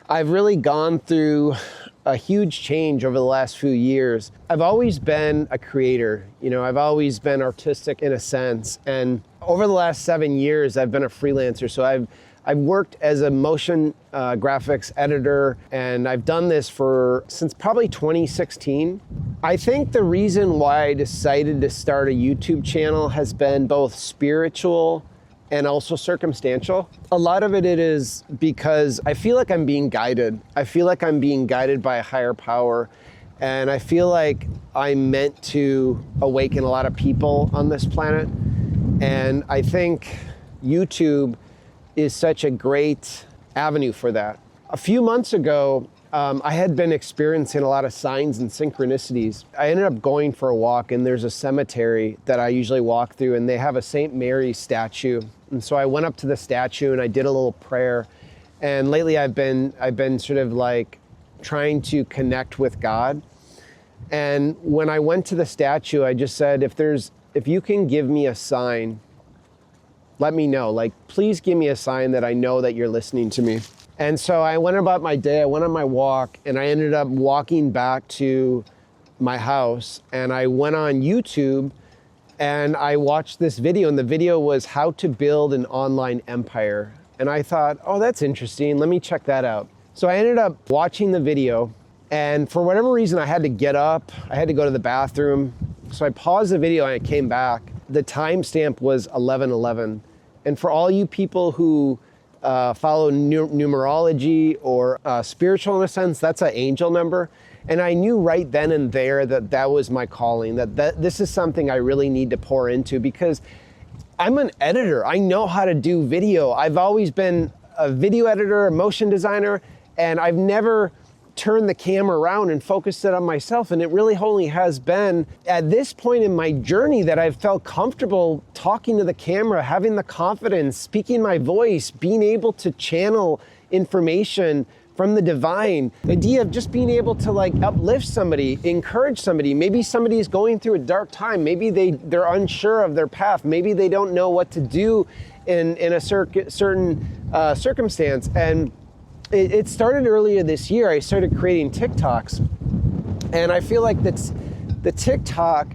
I've really gone through a huge change over the last few years. I've always been a creator, I've always been artistic in a sense. And over the last 7 years, I've been a freelancer. So I've worked as a motion graphics editor, and I've done this since probably 2016. I think the reason why I decided to start a YouTube channel has been both spiritual and also circumstantial. A lot of it is because I feel like I'm being guided. I feel like I'm being guided by a higher power. And I feel like I'm meant to awaken a lot of people on this planet. And I think YouTube is such a great avenue for that. A few months ago, I had been experiencing a lot of signs and synchronicities. I ended up going for a walk, and there's a cemetery that I usually walk through, and they have a St. Mary statue. And so I went up to the statue and I did a little prayer. And lately I've been sort of like trying to connect with God. And when I went to the statue, I just said, if you can give me a sign, let me know. Like, please give me a sign that I know that you're listening to me. And so I went about my day, I went on my walk, and I ended up walking back to my house, and I went on YouTube and I watched this video, and the video was how to build an online empire. And I thought, oh, that's interesting, let me check that out. So I ended up watching the video, and for whatever reason, I had to get up, I had to go to the bathroom. So I paused the video and I came back. The timestamp was 11:11. And for all you people who follow numerology or spiritual in a sense, that's an angel number. And I knew right then and there that was my calling, that this is something I really need to pour into, because I'm an editor. I know how to do video. I've always been a video editor, a motion designer, and I've never turned the camera around and focused it on myself. And it really only has been at this point in my journey that I've felt comfortable talking to the camera, having the confidence, speaking my voice, being able to channel information from the divine. The idea of just being able to like uplift somebody, encourage somebody. Maybe somebody is going through a dark time. Maybe they're unsure of their path. Maybe they don't know what to do in a certain circumstance. And it started earlier this year. I started creating TikToks, and I feel like the TikTok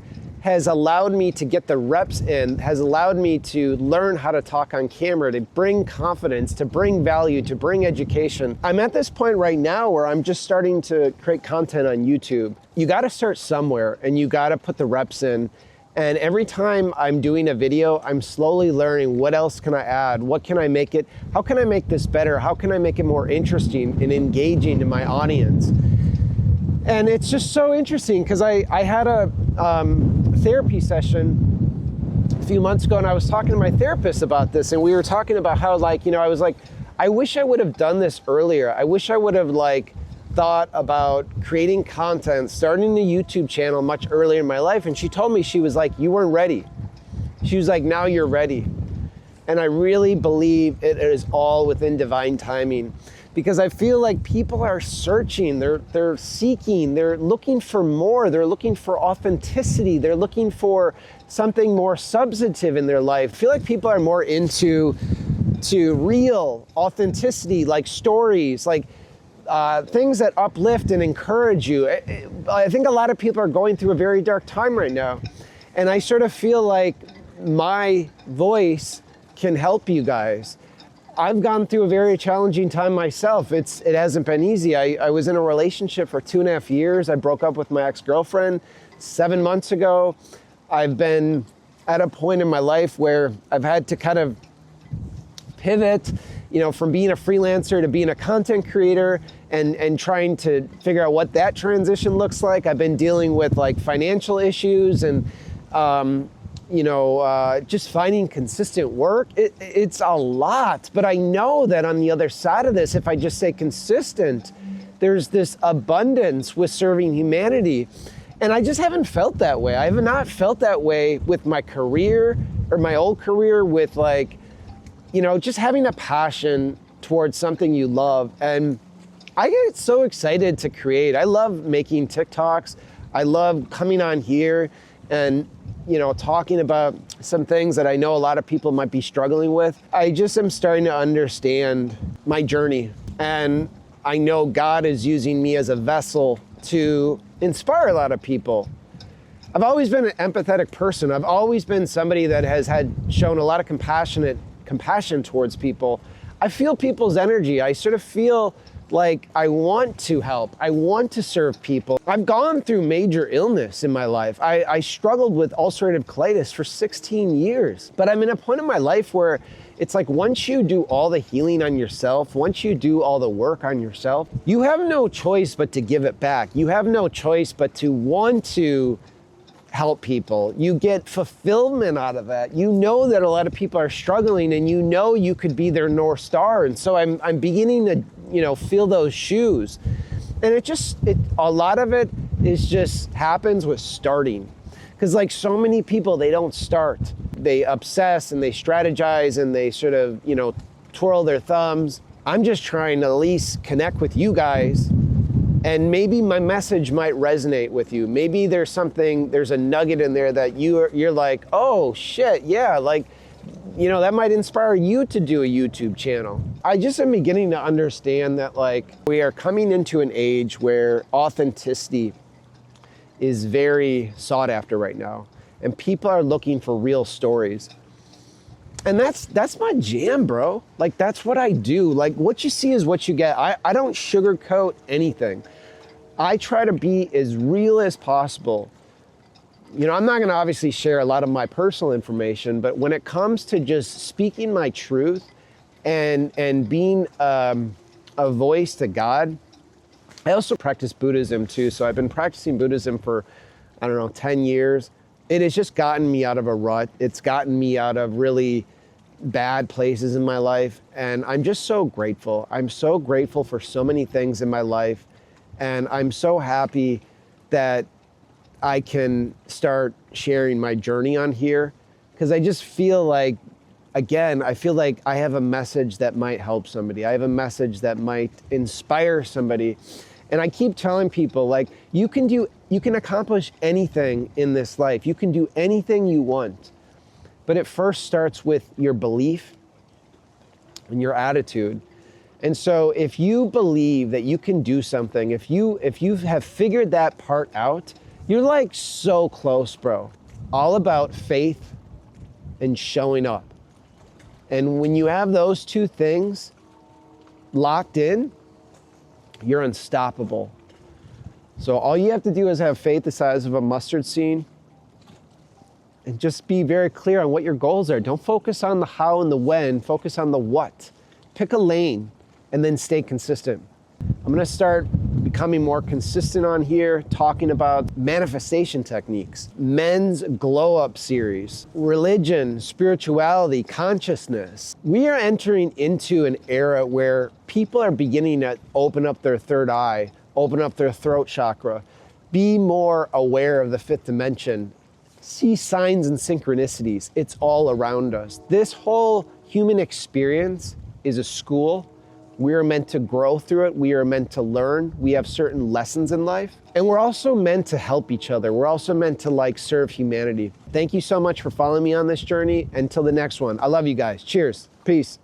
has allowed me to get the reps in, has allowed me to learn how to talk on camera, to bring confidence, to bring value, to bring education. I'm at this point right now where I'm just starting to create content on YouTube. You gotta start somewhere, and you gotta put the reps in. And every time I'm doing a video, I'm slowly learning what else can I add? What can I make it? How can I make this better? How can I make it more interesting and engaging to my audience? And it's just so interesting because I had a therapy session a few months ago, and I was talking to my therapist about this, and we were talking about how I was like, I wish I would have done this earlier. I wish I would have thought about creating content, starting a YouTube channel much earlier in my life. And she told me, she was like, you weren't ready. She was like, now you're ready. And I really believe it is all within divine timing, because I feel like people are searching, they're seeking, they're looking for more, they're looking for authenticity, they're looking for something more substantive in their life. I feel like people are more into real authenticity, like stories, like things that uplift and encourage you. I think a lot of people are going through a very dark time right now. And I sort of feel like my voice can help you guys. I've gone through a very challenging time myself. It hasn't been easy. I was in a relationship for 2.5 years. I broke up with my ex-girlfriend 7 months ago. I've been at a point in my life where I've had to kind of pivot, from being a freelancer to being a content creator, and trying to figure out what that transition looks like. I've been dealing with financial issues and just finding consistent work. It's a lot, but I know that on the other side of this, if I just stay consistent, there's this abundance with serving humanity. And I just haven't felt that way. I have not felt that way with my career or my old career, with just having a passion towards something you love. And I get so excited to create. I love making TikToks. I love coming on here and talking about some things that I know a lot of people might be struggling with. I just am starting to understand my journey. And I know God is using me as a vessel to inspire a lot of people. I've always been an empathetic person. I've always been somebody that has shown a lot of compassion towards people. I feel people's energy. I sort of feel like I want to help. I want to serve people. I've gone through major illness in my life. I struggled with ulcerative colitis for 16 years. But I'm in a point in my life where it's like once you do all the healing on yourself, once you do all the work on yourself, you have no choice but to give it back. You have no choice but to want to help people. You get fulfillment out of that. You know that a lot of people are struggling and you know you could be their North Star. And so I'm beginning to, feel those shoes. And a lot of it is just happens with starting. Because like so many people, they don't start. They obsess and they strategize and they sort of, twirl their thumbs. I'm just trying to at least connect with you guys. And maybe my message might resonate with you. Maybe there's a nugget in there that you're like, oh shit, yeah, like, that might inspire you to do a YouTube channel. I just am beginning to understand that like we are coming into an age where authenticity is very sought after right now. And people are looking for real stories. And that's my jam, bro. Like, that's what I do. Like, what you see is what you get. I don't sugarcoat anything. I try to be as real as possible. I'm not gonna obviously share a lot of my personal information, but when it comes to just speaking my truth and being a voice to God, I also practice Buddhism too. So I've been practicing Buddhism for, 10 years. It has just gotten me out of a rut. It's gotten me out of really bad places in my life. And I'm just so grateful. I'm so grateful for so many things in my life. And I'm so happy that I can start sharing my journey on here. Because I just feel like, again, I feel like I have a message that might help somebody. I have a message that might inspire somebody. And I keep telling people, like, you can accomplish anything in this life. You can do anything you want. But it first starts with your belief and your attitude. And so if you believe that you can do something, if you have figured that part out, you're like so close, bro. All about faith and showing up. And when you have those two things locked in, you're unstoppable. So all you have to do is have faith the size of a mustard seed and just be very clear on what your goals are. Don't focus on the how and the when, focus on the what. Pick a lane and then stay consistent. I'm gonna start becoming more consistent on here, talking about manifestation techniques, men's glow up series, religion, spirituality, consciousness. We are entering into an era where people are beginning to open up their third eye, open up their throat chakra, be more aware of the fifth dimension, see signs and synchronicities. It's all around us. This whole human experience is a school. We are meant to grow through it. We are meant to learn. We have certain lessons in life. And we're also meant to help each other. We're also meant to serve humanity. Thank you so much for following me on this journey. Until the next one. I love you guys. Cheers. Peace.